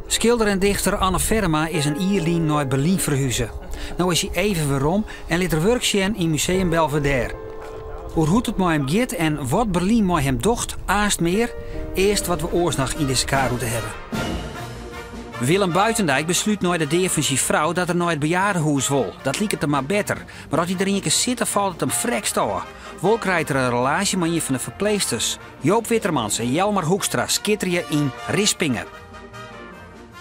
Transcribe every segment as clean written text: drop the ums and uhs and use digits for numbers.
Schilder en dichter Anne Verma is een ierlien naar Berlijn verhuizen. Nou is hij even weerom en liet er werk zien in Museum Belvedere. Hoe het met hem gaat en wat Berlijn met hem docht, aast meer, eerst wat we oorsnacht in deze kaart hebben. Willem Buitendijk besluit naar de defensieve vrouw dat er naar het bejaardenhuis wil. Dat liep het hem maar beter. Maar als hij er een keer zit, dan valt het hem vrek staan. Wol krijgt er een relatie met een van de verpleegsters. Joop Wittermans en Jelmar Hoekstra skitteren in Rispingen.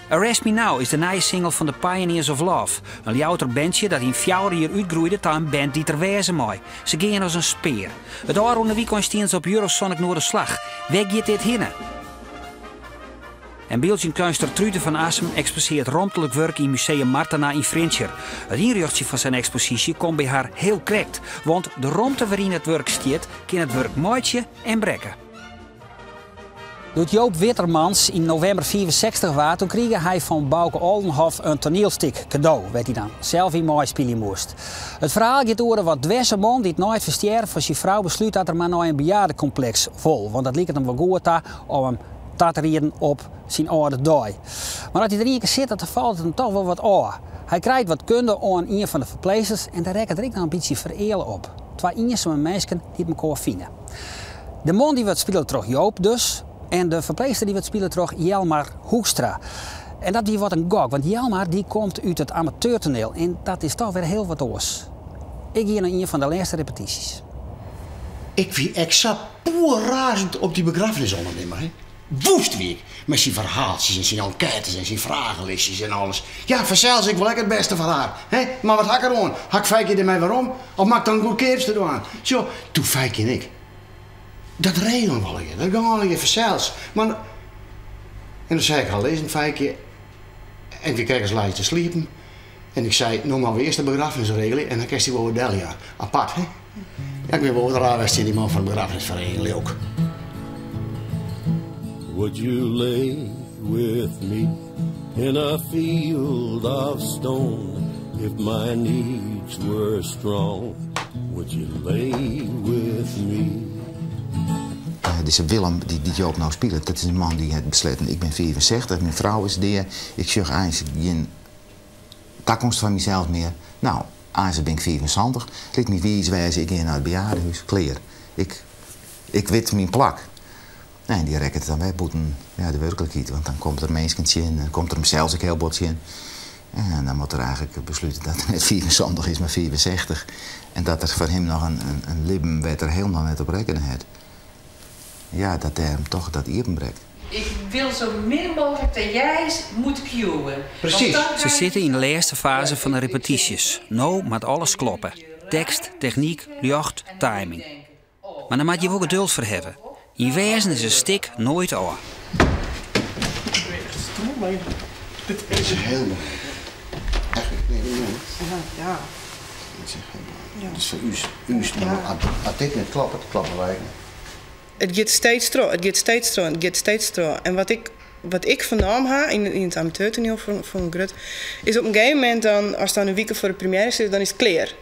Arrest Me Now is de nieuwe single van The Pioneers of Love. Een louter bandje dat in 4 jaar uitgroeide tot een band die ter wezen mooi. Ze gingen als een speer. Het aanroende weekend stiens op Eurosonic Noorderslag. Waar gaat dit heen? En beeldkunstenaar Trude van Assem exposeert ruimtelijk werk in Museum Martena in Frencher. Het inrichtje van zijn expositie komt bij haar heel correct. Want de ruimte waarin het werk stiet, kan het werk mooitje en brekken. Doet Joop Wittermans in november 64 was, toen kreeg hij van Bouke Oldenhof een toneelstuk cadeau, werd hij dan. Zelf in mooi spelen moest. Het verhaal gaat over wat dwaze man die het nooit versterven van zijn vrouw besluit dat er maar naar een bejaardencomplex vol. Want dat liep hem wel goed om hem te rijden op zijn oude dag. Maar als hij er een keer zit, dan valt het hem toch wel wat aan. Hij krijgt wat kunde aan een van de verpleegsters en daar rekken er ook nog een beetje verelen op. 2 eenzame mensen die elkaar vinden. De man die wordt spelen terug Joop dus. En de verpleegster die wordt spelen terug Jelmar Hoekstra. En dat die wat een gok, want Jelmar die komt uit het amateurtoneel. En dat is toch weer heel wat oors. Ik hier naar een van de laatste repetities. Ik wie exact razend op die begrafenisondernemer. Woest wie ik. Met zijn verhaaltjes en zijn enquêtes en zijn vragenlistjes en alles. Ja, verzels ik wel lekker het beste van haar. Hè? Maar wat hak er aan? Hak fijk je ermee waarom? Of maak dan een goed keerst eraan? Zo, toen fijk je ik. Dat regelen wel je, dat gaan je verzels. Maar... En dan zei ik al eens een feitje. En toen kreeg ik eens te sliepen. En ik zei, noem maar eerst de begrafenisregeling. En dan kreeg hij wel Delia. Apart, hè? Ja, ik ben wel de raarwest in die man van de begrafenisvereniging ook. Would you lay with me in a field of stone? If my needs were strong, would you lay with me? Dus Willem, die Joop nou speelt, dat is een man die het besloten. Ik ben 64, mijn vrouw is daar. Ik zeg eigenlijk geen toekomst van mezelf meer. Nou, eigenlijk ben ik 74. Liet me wie wijzen, ik ga naar het bejaardenhuis, kleer. Ik weet mijn plak. Nee, die rekken het dan bij boeten, ja, de werkelijkheid. Want dan komt er mensen in, dan komt er zelfs een heel botje in. En dan moet er eigenlijk besluiten dat het net 74 is, maar 64. En dat er voor hem nog een lippen werd er helemaal net op rekenen had. Ja, dat hij hem toch dat even breekt. Ik wil zo min mogelijk dat jij moet cueën. Precies. Ze zitten in de laatste fase van de repetities. Nou moet alles kloppen. Tekst, techniek, lucht, timing. Maar dan moet je wel geduld voor hebben. In wezen is een stik nooit aan. Dit is heel mooi. Echt, nee, Ja. Dat is voor u. Als dit niet klopt, kloppen wij niet. Het gaat steeds terug. En wat ik vernam ha in het amateurtoneel van Grut, is op een gegeven moment dan, als dan een week voor de première zit, dan is het klaar.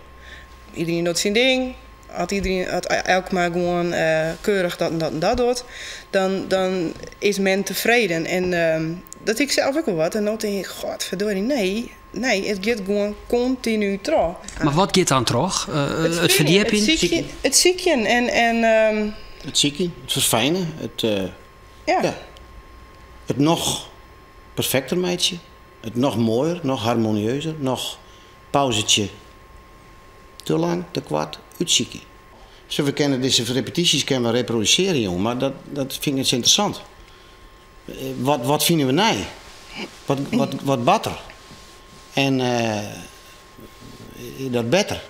Iedereen doet zijn ding. Als iedereen elk maar gewoon keurig dat en dat doet, dan is men tevreden. En dat ik zelf ook wel wat. En dan denk ik, godverdorie, nee, het gaat gewoon continu terug. Maar wat gaat dan terug? Het verdiepen? Het ziekje en het ziekje, het verfijnen, het nog perfecter meidje, het nog mooier, nog harmonieuzer, nog pauzetje. Te lang, te kwart, uitzieken. We kennen deze repetities kunnen we reproduceren, jongen, maar dat vind ik eens interessant. Wat vinden we nee? Wat beter? En dat beter.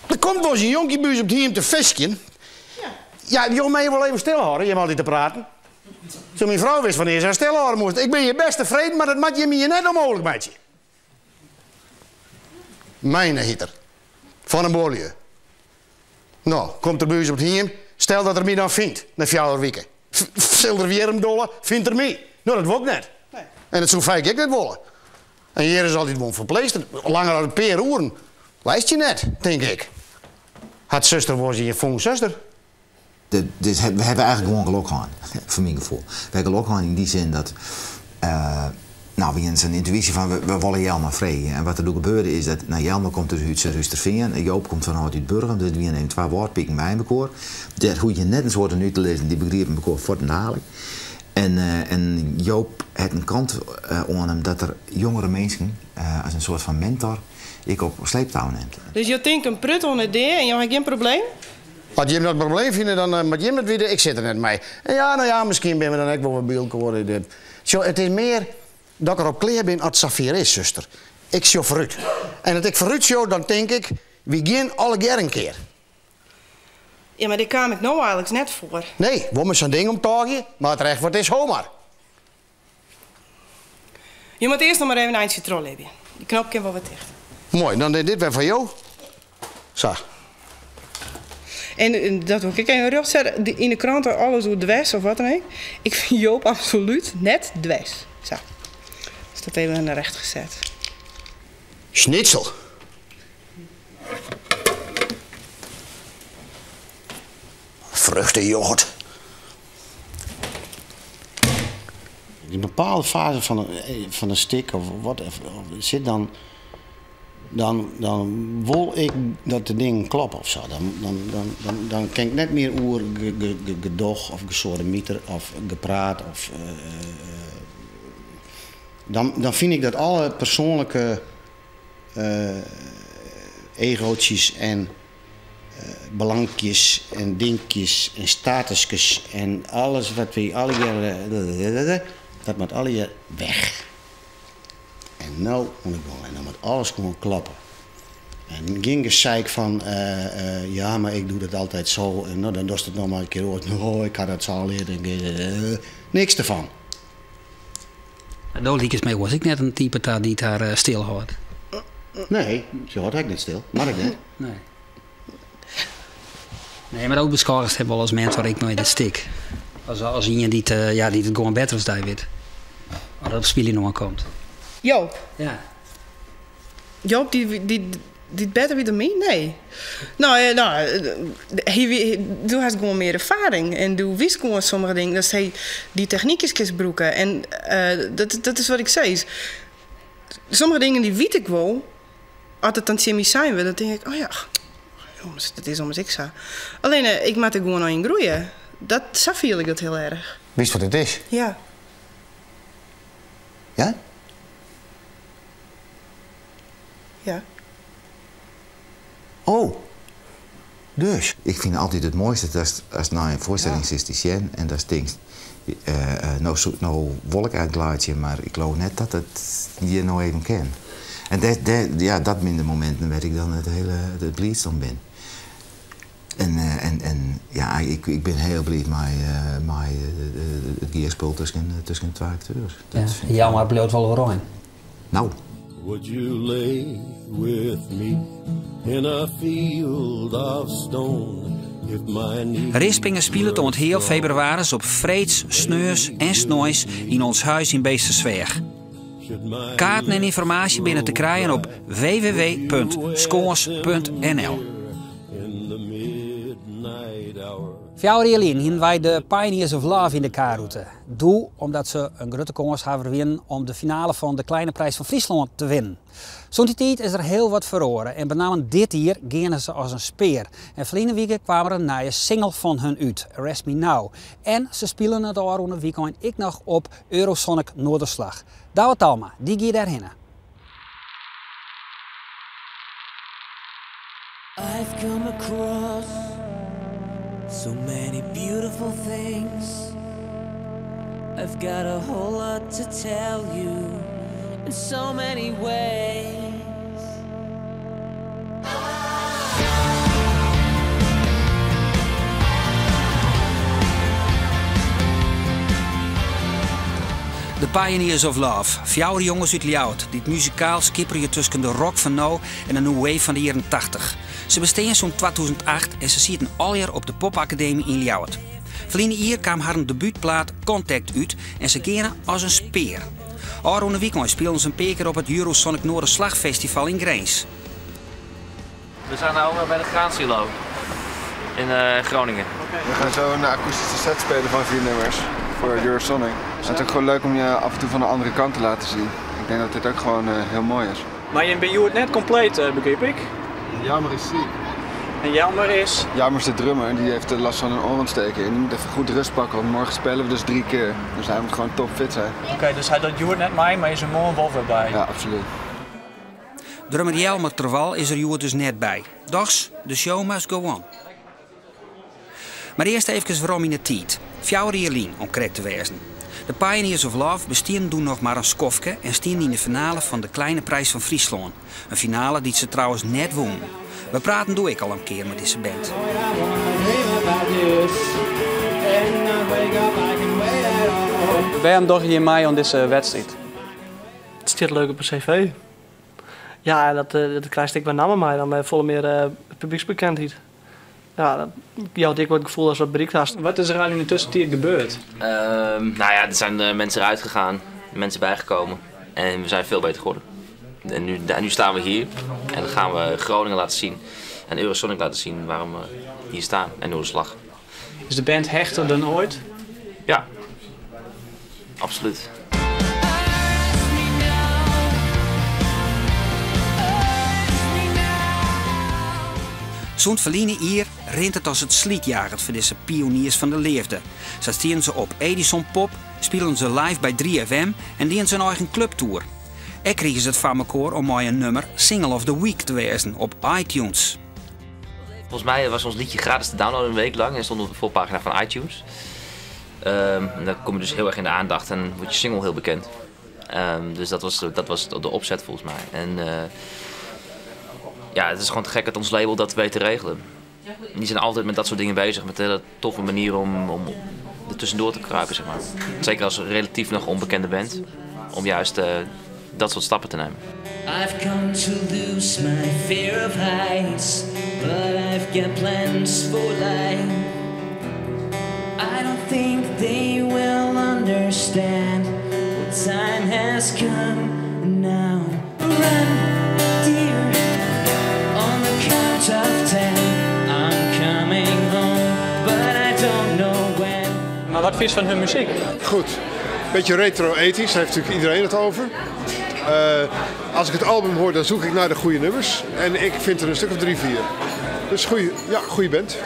Er komt wel eens een jonkiebuis op hier om te visken. Ja, die jongen mij wel even stilhouden, je hebt altijd te praten. Zo mijn vrouw wist wanneer ze stilhouden moest. Ik ben je best tevreden, maar dat maakt je me net onmogelijk, meidje. Mijn hitter. Van een bolie. Nou, komt er buis op het hiem. Stel dat er mij dan vindt, na 4 weken. Zil er weer hem dolle, vindt er mij. Nou, dat wil ik net. Nee. En dat zou fijn ik net willen. En hier is altijd gewoon verpleegster. Langer dan een paar uren. Lijst je net, denk ik. Had zuster was je vond zuster. Dus we hebben eigenlijk gewoon geluk gehad, voor mijn gevoel. We hebben geluk gehad in die zin dat Nou, we hebben een intuïtie van we willen Jelma vrij. En wat er nu gebeurde is dat Jelma komt dus uit Rusterveen en Joop komt vanuit uit Burgum. Dus we nemen 2 woordpikken bij elkaar. Daar hoef je net een soort nu te lezen, die begrepen elkaar voor en dadelijk. En Joop had een kant aan hem dat er jongere mensen als een soort van mentor ik op sleeptouw neemt. Dus je denkt een prut on idee en je hebt geen probleem? Als je dat probleem vindt, dan moet je het weten. Ik zit er net mee. En ja, nou ja, misschien ben we dan ook wel wat beeld geworden. Zo, het is meer dat ik erop klaar ben als het Safir is, zuster. Ik zie vooruit. En dat ik vooruit zie, dan denk ik, we gaan alle keer een keer. Ja, maar die kwam ik nou eigenlijk net voor. Nee, we moeten zo'n ding omtagen, maar het recht wordt is homer. Je moet eerst nog maar even een eindje trol hebben. Die knop kan wel wat dicht. Mooi, dan is dit weer van jou. Zo. En dat wil ik even terug zeggen. In de kranten alles hoe dwes of wat dan ook. Ik vind Joop absoluut net dwes. Zo. Dus dat even naar recht gezet. Schnitzel. Vruchtenyoghurt. In een bepaalde fase van een stick of wat zit dan wil ik dat de dingen kloppen of zo. Dan kan ik net meer oer gedoog of gesodemieter of gepraat of dan vind ik dat alle persoonlijke egootjes en belangjes en dingetjes en statusjes en alles wat we alle jaren dat moet alle jaar weg. En nou moet ik wel en dan moet alles gewoon klappen. En geen gezeik van ja, maar ik doe dat altijd zo en nou, dan doe je het nog maar een keer ooit. Oh, ik had dat zo leren. Niks ervan. Daar liep het mee, was ik net een type die daar stil houdt. Nee, je hoort eigenlijk niet stil. Maar ik niet. Nee. Nee, maar ook beschouwers hebben wel als mensen waar ik nooit in stik. Als iemand die het gewoon beter als die weet. Maar dat op spelen nog aan komt. Joop? Ja. Joop, die beter wie dan mij? Nee. Nou, doe heeft gewoon meer ervaring. En doe wist gewoon sommige dingen. Dat hij die techniekjes gebruiken. En dat is wat ik zei. Sommige dingen die weet ik wel. Als het dan Jimmy zijn wil, dan denk ik, oh ja, jongens, dat is om ik zo. Alleen, ik moet er gewoon aan groeien. Zo viel ik dat heel erg. Wist wat het is? Ja. Ja? Ja. Oh. Dus. Ik vind altijd het mooiste als naar een voorstelling zit die zien en dat denkt, nou wolk uitglaatje, maar ik geloof net dat het je nou even kan. En dat minder momenten werd ik dan het blijdst dan ben. En ja, ik ben heel blij met het geerspel tussen 2 acteurs. Ja, maar het bleef wel ruim. Nou. Would you lay with me in a field of stone if my need... Rispingen spelen tot heel februari op vreeds, sneurs en snois in ons huis in Beestersweg. Kaarten en informatie binnen te krijgen op www.scoors.nl. Fjouwerjelien hien wij de Pioneers of Love in de kaarroute. Doe omdat ze een grote kans hebben winnen om de finale van de Kleine Prijs van Friesland te winnen. Zo'n die tijd is er heel wat verloren en met name dit hier gingen ze als een speer. En verleden week kwam er een nieuwe single van hun uit, Arrest Me Now. En ze spelen het al een weekend ik nog op Eurosonic Noorderslag. Douwe Talma, die gaat daarheen. I've come across so many beautiful things. I've got a whole lot to tell you in so many ways. The Pioneers of Love, 4 jongens uit Ljouwert, die het muzikaal skipperen tussen de rock van nou en de new wave van de jaren 80. Ze bestaan zo'n 2008 en ze zitten alweer op de popacademie in Ljouwert. Verleden jaar kwam haar debuutplaat Contact uit en ze keren als een speer. Around de weekend spelen ze een paar keer op het Eurosonic Noorderslagfestival in Grains. We zijn nu bij de Graansilo in Groningen. We gaan zo een akoestische set spelen van 4 nummers. voor Eurosonic. Het is ook gewoon leuk om je af en toe van de andere kant te laten zien. Ik denk dat dit ook gewoon heel mooi is. Maar je bent het net compleet, begreep ik? Jammer is ziek. En Jammer is? Jammer is de drummer, die heeft last van een oorontsteking. En die moet even goed rust pakken, want morgen spelen we dus 3 keer. Dus hij moet gewoon topfit zijn. Oké, dus hij doet het net mee, maar is er morgen wel weer bij? Ja, absoluut. Drummer Jelmer Terwal is er dus net bij. Dags, de show must go on. Maar eerst even waarom in de tijd. 4 jaar lang om correct te wezen. De Pioneers of Love bestien doen nog maar een skofke en stien in de finale van de Kleine Prijs van Friesland. Een finale die ze trouwens net won. We praten doe ik al een keer met deze band. Waarom dacht je mij aan deze wedstrijd? Het staat leuk op een cv. Ja, dat krijg ik bij namen mij dan met volle meer publieksbekendheid. Ja, je had ik wel het gevoel als wat bereikt had. Wat is er eigenlijk in de tussentijd gebeurd? Nou ja, er zijn mensen eruit gegaan, mensen bijgekomen en we zijn veel beter geworden. En nu staan we hier en dan gaan we Groningen laten zien en Eurosonic laten zien waarom we hier staan en Noorderslag. Is de band hechter dan ooit? Ja, absoluut. Zo'n verliezen hier rint het als het slietjagend voor deze pioniers van de leefde. Zo stieren ze op Edison Pop, spelen ze live bij 3FM en dienen ze een eigen clubtour. En kregen ze het van elkaar om mij een nummer Single of the Week te wezen op iTunes. Volgens mij was ons liedje gratis te downloaden een week lang en stond op de voorpagina van iTunes. En dan kom je dus heel erg in de aandacht en wordt je single heel bekend. Dus dat was de opzet volgens mij. En ja, het is gewoon te gek dat ons label dat weet te regelen. Die zijn altijd met dat soort dingen bezig, met een hele toffe manier om er tussendoor te kruipen, zeg maar. Zeker als relatief nog onbekende band, om juist dat soort stappen te nemen. I've come to lose my fear of heights, but I've got plans for life. I don't think they will understand what time has come now. Run, dear, on the count of 10. I'm coming home, but I don't know when. Maar wat vind je van hun muziek? Goed. Beetje retro-ethisch, daar heeft natuurlijk iedereen het over. Als ik het album hoor, dan zoek ik naar de goede nummers. En ik vind er een stuk of 3, 4. Dus goede band.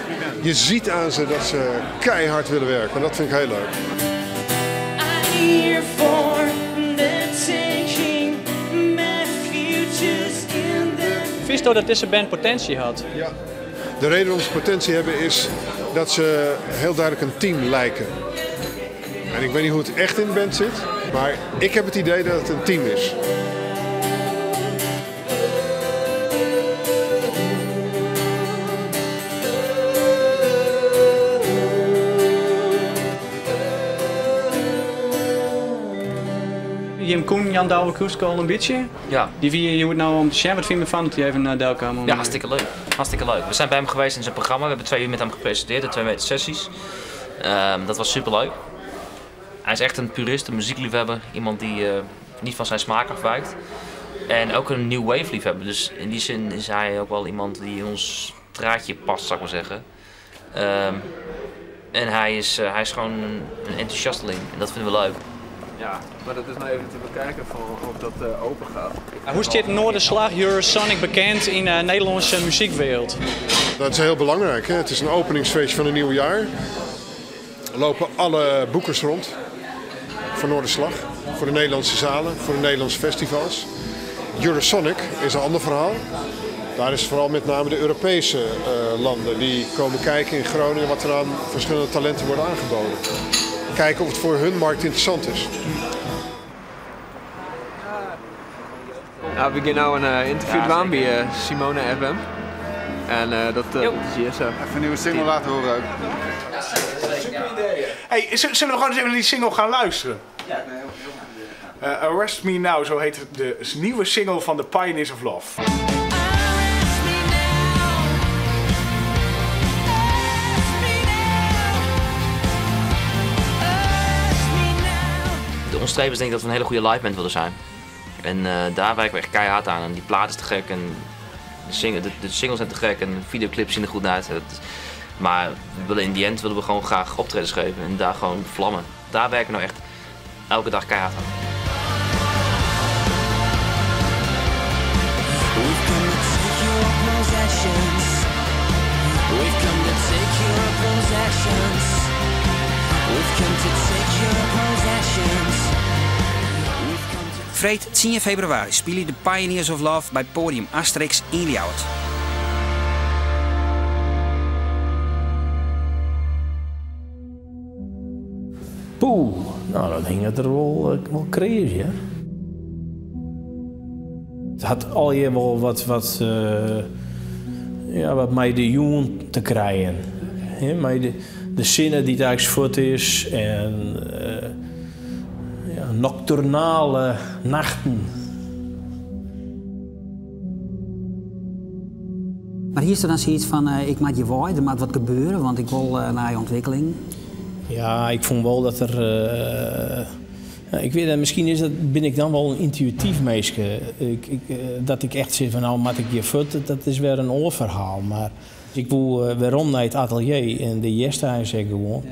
Je ziet aan ze dat ze keihard willen werken. En dat vind ik heel leuk. Vind je dat deze band potentie had? Ja. De reden waarom ze potentie hebben is dat ze heel duidelijk een team lijken. En ik weet niet hoe het echt in de band zit, maar ik heb het idee dat het een team is. Jim Koen, Jan Douwe Kroesko al een beetje. Ja. Die vier je het nou om te sharen. Wat vind je ervan dat hij even naar Delk kwam? Ja, hartstikke leuk. Hartstikke leuk. We zijn bij hem geweest in zijn programma. We hebben 2 uur met hem gepresenteerd, de 2 meter sessies. Dat was super leuk. Hij is echt een purist, een muziekliefhebber. Iemand die niet van zijn smaak afwijkt. En ook een new wave liefhebber. Dus in die zin is hij ook wel iemand die in ons straatje past, zou ik maar zeggen. En hij is gewoon een enthousiasteling. En dat vinden we leuk. Ja, maar dat is nou even te bekijken of dat open gaat. Hoe staat Noorderslag Eurosonic bekend in de Nederlandse muziekwereld? Dat is heel belangrijk. Hè? Het is een openingsfeestje van een nieuw jaar. Er lopen alle boekers rond voor Noorderslag, voor de Nederlandse zalen, voor de Nederlandse festivals. Eurosonic is een ander verhaal. Daar is vooral met name de Europese landen die komen kijken in Groningen wat er aan verschillende talenten wordt aangeboden. Kijken of het voor hun markt interessant is. Nou, we gaan nu een interview doen bij Simone FM. En dat is hier zo. Even een nieuwe single laten horen ook. Hey, zullen we gewoon eens even naar die single gaan luisteren? Ja. Arrest Me Now, zo heet de nieuwe single van The Pioneers of Love. Ons streven is denk ik dat we een hele goede live band willen zijn. En daar werken we echt keihard aan. En die plaat is te gek en de singles zijn te gek en de videoclips zien er goed uit. Maar in die end willen we gewoon graag optredens geven en daar gewoon vlammen. Daar werken we nou echt elke dag keihard aan. Vreed 10 februari spelen de Pioneers of Love bij podium Asterix in Ljouwert. Poeh, nou dat ging het er wel crazy, hè. Het had al je wel wat met de jongen te krijgen. Met de zinnen die het eigenlijk voort is en nocturnale nachten. Maar hier is er dan zoiets van, ik maak je waai, er moet wat gebeuren, want ik wil naar je ontwikkeling. Ja, ik vond wel dat er... ik weet dat misschien ben ik dan wel een intuïtief meisje. Dat ik echt zeg van nou, moet ik je voeten, dat is weer een oorverhaal. Maar ik wil waarom naar het atelier en de jesthuis gewoon.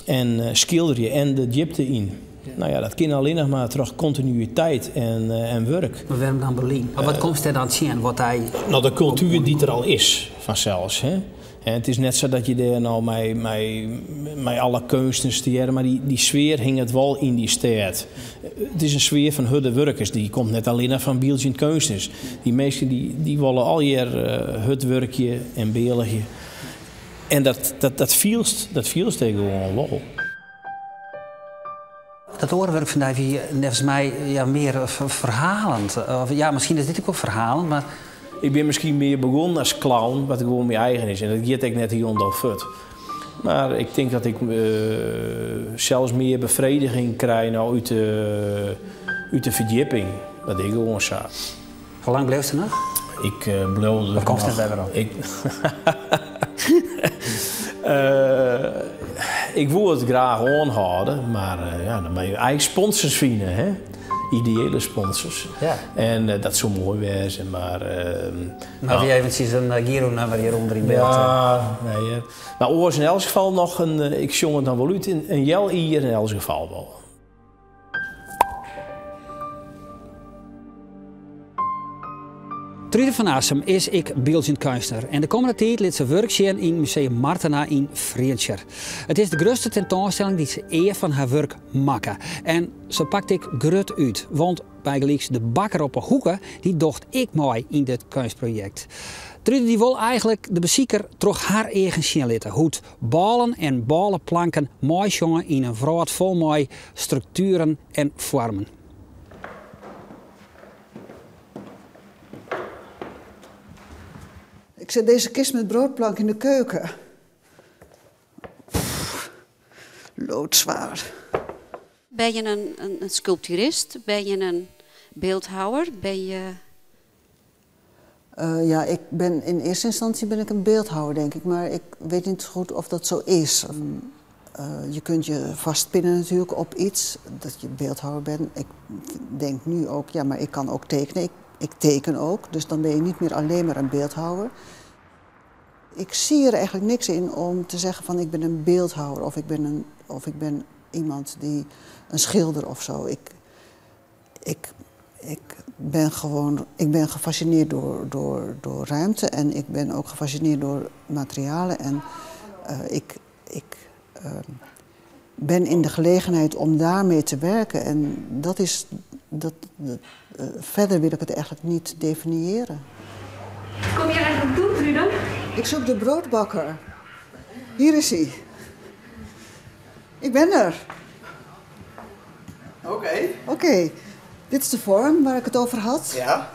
En schilder je en de diepte in. Nou ja, dat kan alleen nog maar terug continuïteit en werk. Maar waarom dan Berlijn? Maar wat komt er dan zien? Wat hij... Nou, de cultuur die er al is, vanzelfs. Hè? En het is net zo dat je daar nou met alle kunsten stieren, maar die sfeer hing het wel in die stad. Het is een sfeer van hudde werkers, die komt net alleen van Belgian kunstens. Die mensen die willen al je hutwerkje en België. En dat vielst gewoon wel. Dat oorwerk van die volgens mij meer verhalend. Ja, misschien is dit ook wel verhalend, maar... Ik ben misschien meer begonnen als clown, wat gewoon mijn eigen is. En dat geeft ik net hier onder fut. Maar ik denk dat ik zelfs meer bevrediging krijg nou uit de verdieping. Dat ik gewoon zag. Hoe lang bleef ze nog? Ik bleef er Wat komt het bij op? Ik wil het graag aanhouden, maar dan ben je eigen sponsors vinden, hè? Ideële sponsors. Ja. En dat zou mooi wezen, maar... maar wie eventjes een Giro-nummer hieronder in beeld? Ja, nee. Maar oors in elk geval nog ik zong het dan wel uit, een jel hier in elk geval wel. Trude van Assem is ik Belgian kunstenaar en de komende tijd liet ze werk zien in Museum Martena in Vriendscher. Het is de grootste tentoonstelling die ze eer van haar werk maken. En zo pakte ik grut uit, want bijgelijks de bakker op een hoeken, die docht ik mooi in dit kunstproject. Trude die wil eigenlijk de bezieker toch haar eigen zien laten. Hoe het ballen en ballenplanken mooi jongen in een vrouw vol mooi structuren en vormen. Ik zet deze kist met broodplank in de keuken. Loodzwaar. Ben je een sculpturist? Ben je een beeldhouwer? Ben je... Ja, in eerste instantie ben ik een beeldhouwer, denk ik. Maar ik weet niet goed of dat zo is. Je kunt je vastpinnen natuurlijk op iets, dat je beeldhouwer bent. Ik denk nu ook, ja, maar ik kan ook tekenen. Ik teken ook, dus dan ben je niet meer alleen maar een beeldhouwer. Ik zie er eigenlijk niks in om te zeggen van ik ben een beeldhouwer of ik ben iemand die een schilder of zo. Ik ben gefascineerd door ruimte en ik ben ook gefascineerd door materialen en ik ben in de gelegenheid om daarmee te werken en verder wil ik het eigenlijk niet definiëren. Kom je eigenlijk doen, Trude? Ik zoek de broodbakker. Hier is hij. Ik ben er. Oké. Dit is de vorm waar ik het over had. Ja.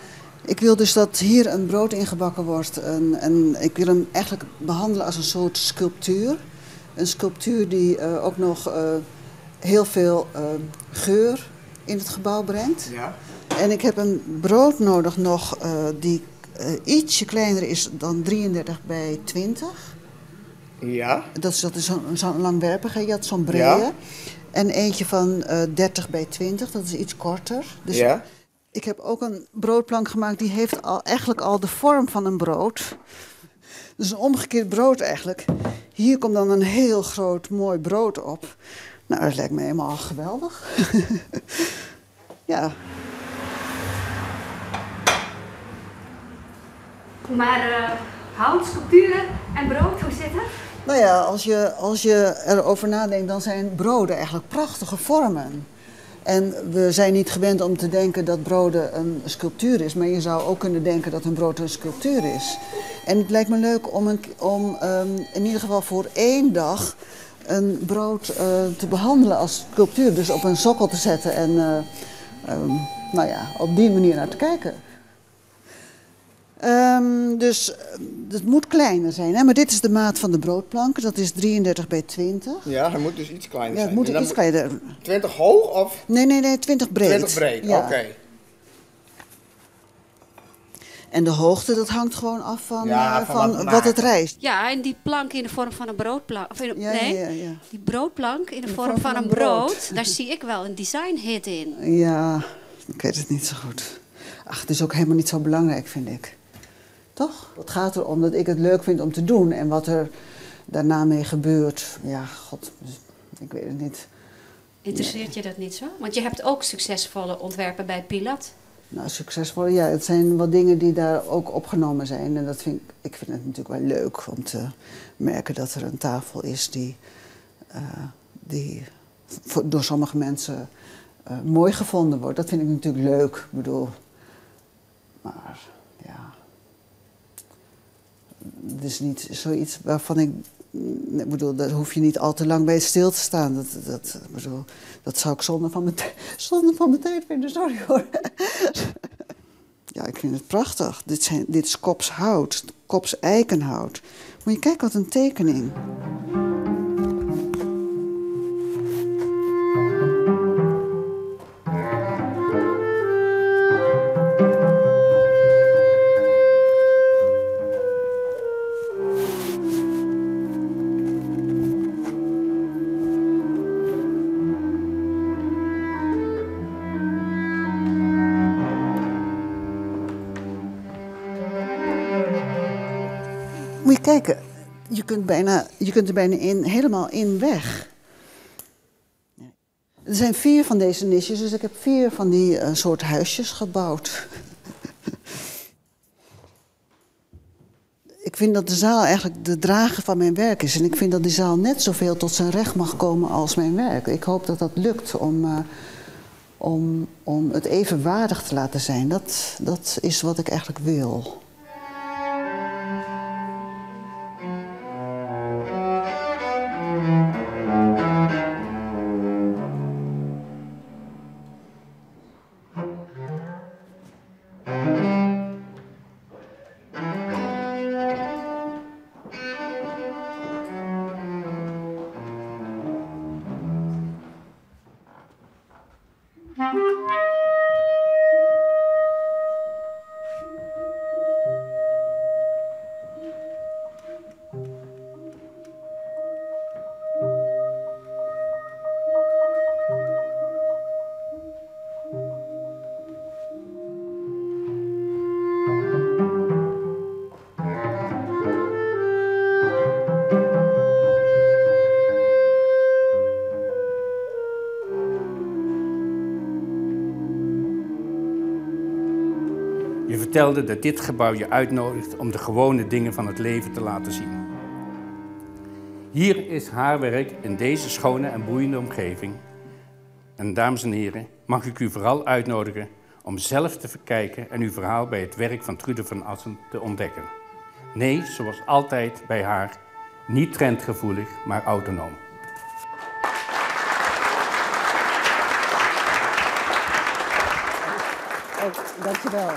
Ik wil dus dat hier een brood ingebakken wordt. En ik wil hem eigenlijk behandelen als een soort sculptuur. Een sculptuur die ook nog heel veel geur in het gebouw brengt. Ja. En ik heb een brood nodig nog die ietsje kleiner is dan 33 bij 20. Ja. Dat is zo'n langwerpige, je had zo'n brede. Ja. En eentje van 30 bij 20, dat is iets korter. Dus ja. Ik heb ook een broodplank gemaakt, die heeft eigenlijk al de vorm van een brood. Dus een omgekeerd brood eigenlijk. Hier komt dan een heel groot mooi brood op. Nou, dat lijkt me helemaal geweldig. Ja. Maar houtsculpturen en brood, hoe zit het? Nou ja, als je erover nadenkt, dan zijn broden eigenlijk prachtige vormen. En we zijn niet gewend om te denken dat broden een sculptuur is, maar je zou ook kunnen denken dat een brood een sculptuur is. En het lijkt me leuk om in ieder geval voor 1 dag een brood te behandelen als sculptuur. Dus op een sokkel te zetten en nou ja, op die manier naar te kijken. Dus het moet kleiner zijn, hè? Maar dit is de maat van de broodplank. Dat is 33 bij 20. Ja, hij moet dus iets kleiner zijn. Ja, het moet iets kleiner. 20 hoog of? Nee, 20 breed. 20 breed, ja. Oké. En de hoogte, dat hangt gewoon af van, van wat het rijst. Ja, en die plank in de vorm van een broodplank. Of Ja. die broodplank in de vorm van een brood. Daar zie ik wel een design-hit in. Ja, ik weet het niet zo goed. Ach, het is ook helemaal niet zo belangrijk, vind ik. Toch? Het gaat erom dat ik het leuk vind om te doen. En wat er daarna mee gebeurt, ja, god, ik weet het niet. Interesseert je dat niet zo? Want je hebt ook succesvolle ontwerpen bij Pilat. Nou, succesvolle, ja, het zijn wat dingen die daar ook opgenomen zijn. En dat vind ik vind het natuurlijk wel leuk om te merken dat er een tafel is die door sommige mensen mooi gevonden wordt. Dat vind ik natuurlijk leuk, ik bedoel. Maar ja, het is niet zoiets waarvan ik bedoel, daar hoef je niet al te lang bij stil te staan. Dat zou ik zonde van mijn tijd vinden, sorry hoor. Ja, ik vind het prachtig. Dit is Kops hout, Kops eikenhout. Moet je kijken, wat een tekening. Moet je kijken, je kunt er bijna helemaal in weg. Er zijn 4 van deze nisjes, dus ik heb 4 van die soort huisjes gebouwd. Ik vind dat de zaal eigenlijk de drager van mijn werk is. En ik vind dat die zaal net zoveel tot zijn recht mag komen als mijn werk. Ik hoop dat dat lukt om het evenwaardig te laten zijn. Dat is wat ik eigenlijk wil. Je vertelde dat dit gebouw je uitnodigt om de gewone dingen van het leven te laten zien. Hier is haar werk in deze schone en boeiende omgeving. En dames en heren, mag ik u vooral uitnodigen om zelf te verkijken en uw verhaal bij het werk van Trude van Assen te ontdekken. Nee, zoals altijd bij haar, niet trendgevoelig, maar autonoom. Dankjewel.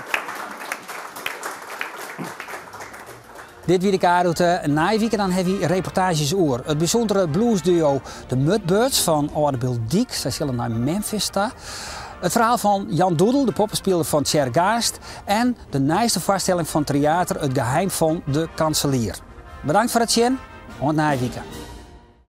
Dit week na week dan hebben we reportages over het bijzondere bluesduo de Mudbirds van Oude Diek. Zij zullen naar Memphis staan. Het verhaal van Jan Doedel, de poppenspeler van Tjergaast. En de nieuwste vaststelling van theater Het Geheim van de Kanselier. Bedankt voor het zien. En na week.